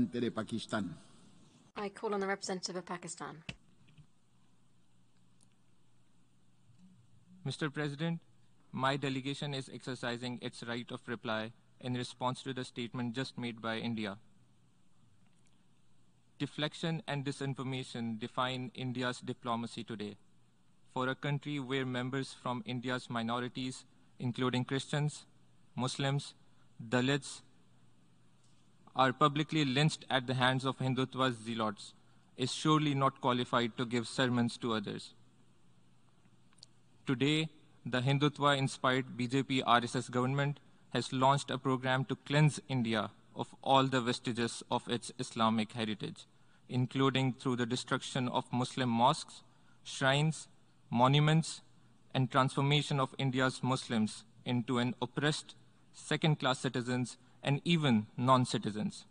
de Pakistan. I call on the representative of Pakistan. Mr. President, my delegation is exercising its right of reply in response to the statement just made by India. Deflection and disinformation define India's diplomacy today. For a country where members from India's minorities, including Christians, Muslims, Dalits, are publicly lynched at the hands of Hindutva zealots, is surely not qualified to give sermons to others. Today, the Hindutva-inspired BJP RSS government has launched a program to cleanse India of all the vestiges of its Islamic heritage, including through the destruction of Muslim mosques, shrines, monuments, and transformation of India's Muslims into an oppressed, second-class citizens and even non-citizens.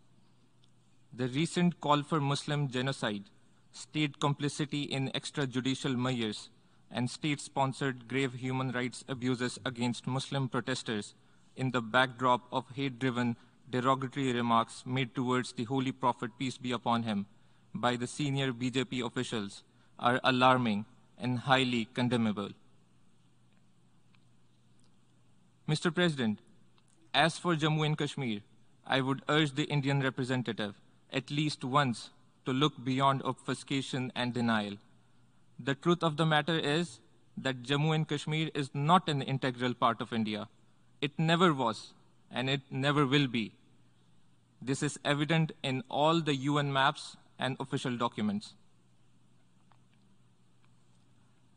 The recent call for Muslim genocide, state complicity in extrajudicial measures, and state-sponsored grave human rights abuses against Muslim protesters in the backdrop of hate-driven derogatory remarks made towards the Holy Prophet, peace be upon him, by the senior BJP officials are alarming and highly condemnable. Mr. President, as for Jammu and Kashmir, I would urge the Indian representative at least once to look beyond obfuscation and denial. The truth of the matter is that Jammu and Kashmir is not an integral part of India. It never was, and it never will be. This is evident in all the UN maps and official documents.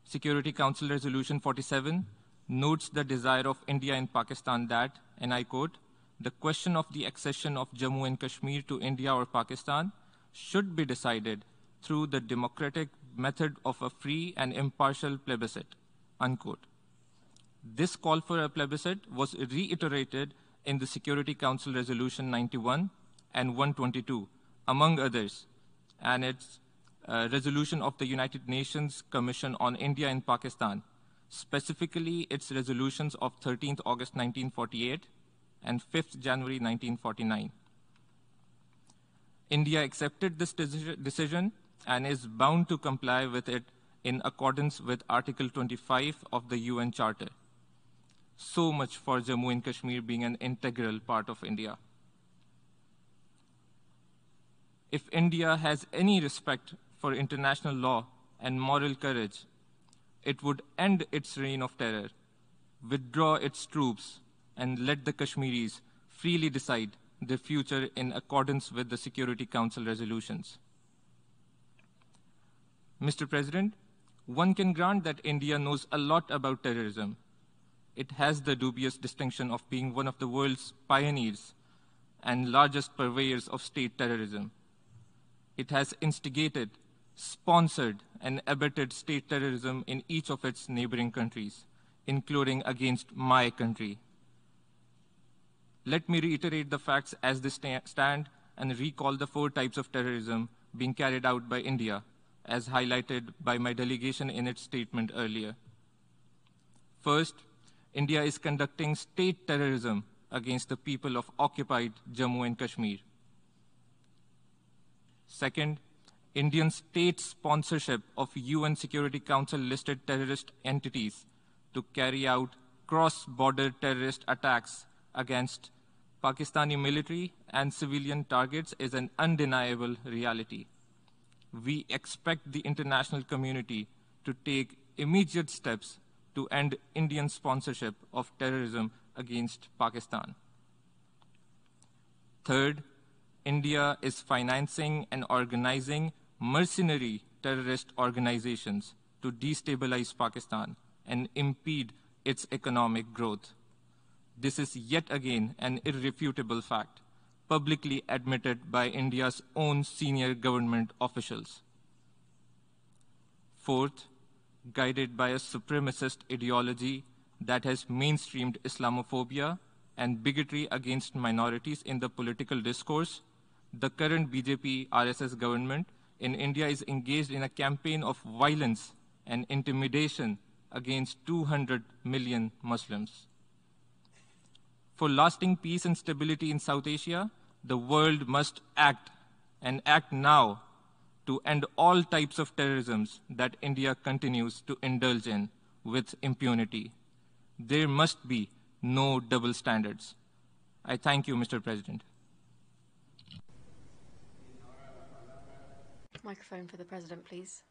Security Council Resolution 47 notes the desire of India and Pakistan that, and I quote, the question of the accession of Jammu and Kashmir to India or Pakistan should be decided through the democratic method of a free and impartial plebiscite, unquote. This call for a plebiscite was reiterated in the Security Council Resolution 91 and 122, among others, and its resolution of the United Nations Commission on India and Pakistan, specifically its resolutions of 13th August 1948 and 5th January 1949. India accepted this decision and is bound to comply with it in accordance with Article 25 of the UN Charter. So much for Jammu and Kashmir being an integral part of India. If India has any respect for international law and moral courage, it would end its reign of terror, withdraw its troops, and let the Kashmiris freely decide their future in accordance with the Security Council resolutions. Mr. President, one can grant that India knows a lot about terrorism. It has the dubious distinction of being one of the world's pioneers and largest purveyors of state terrorism. It has instigated, sponsored, and abetted state terrorism in each of its neighboring countries, including against my country. Let me reiterate the facts as they stand and recall the 4 types of terrorism being carried out by India, as highlighted by my delegation in its statement earlier. First, India is conducting state terrorism against the people of occupied Jammu and Kashmir. Second, Indian state sponsorship of UN Security Council listed terrorist entities to carry out cross-border terrorist attacks against Pakistani military and civilian targets is an undeniable reality. We expect the international community to take immediate steps to end Indian sponsorship of terrorism against Pakistan. Third, India is financing and organizing mercenary terrorist organizations to destabilize Pakistan and impede its economic growth. This is yet again an irrefutable fact, publicly admitted by India's own senior government officials. Fourth, guided by a supremacist ideology that has mainstreamed Islamophobia and bigotry against minorities in the political discourse, the current BJP RSS government in India is engaged in a campaign of violence and intimidation against 200 million Muslims. For lasting peace and stability in South Asia, the world must act and act now to end all types of terrorism that India continues to indulge in with impunity. There must be no double standards. I thank you, Mr. President. Microphone for the President, please.